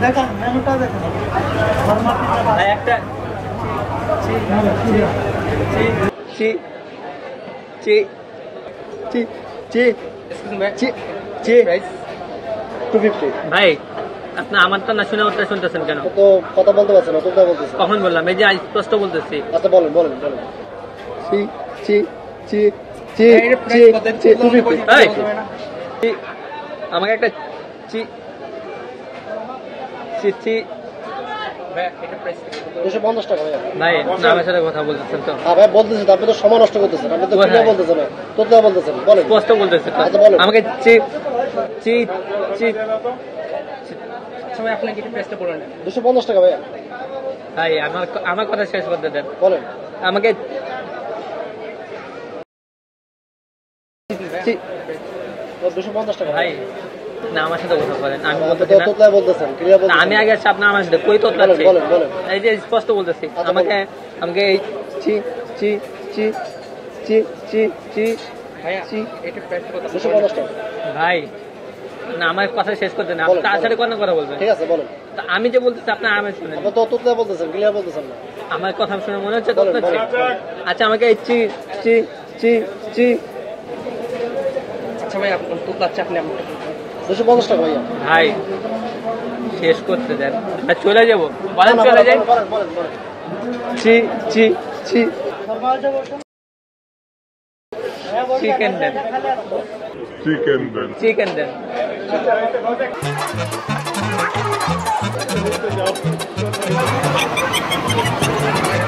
দেখেন মেনুটা দেখেন একটা ভাই আপনি আমার তো না শুনে ওটা শুনতেছেন কেন? তো কথা বলতে পারছেন না, তোমরা বলতেছেন। কখন বললাম? এই যে স্পষ্ট বলতেছি। আচ্ছা বলেন বলেন বলেন। আমাকে একটা $250 ভাইয়া। ভাই না আমার সাথে কথা বলতেছেন তো? হ্যাঁ ভাই বলতেছেন, আপনি তো সময় নষ্ট করতেছেন, আপনি তো ক্লিয়ার বলতেছেন না, তোমরা বলতেছেন। বলেন স্পষ্ট বলতেছেন। আচ্ছা বলেন। আমাকে সময় আপনাকে একটু প্রেসটা বলেন। $250 ভাইয়া। ভাই আমার কথা শেষ করতে দেন। বলেন। আমাকে $250 ভাই না আমার সাথে কথা বলেন। আমি বলতেছেন ক্লিয়ার বলতেছেন। আমি আগে আপনার আমার সাথে কই তোতলা আছে? বলেন বলেন। এই যে স্পষ্ট বলতেছি। আমাকে আমাকে এই ভাইয়া এটা প্রেস করতে $250। ভাই না আমার কথা শেষ করতে না, তার সাথে কোনো কথা বলবেন? ঠিক আছে বলেন। আমি যে বলতেছি আপনার আমি শুনেন। আপনি তো তোতলা বলতেছেন, ক্লিয়ার বলতেছেন না। আমার কথা শুনে মনে হচ্ছে তোতলা আছে। আচ্ছা আমাকে এই আচ্ছা ভাই আপনি তোতলা আছে, আপনি $250 ভাইয়া। ভাই শেষ করতে দেন, চলে যাবো। বলেন চলে যাই। চিকেন দেন, চিকেন দেন।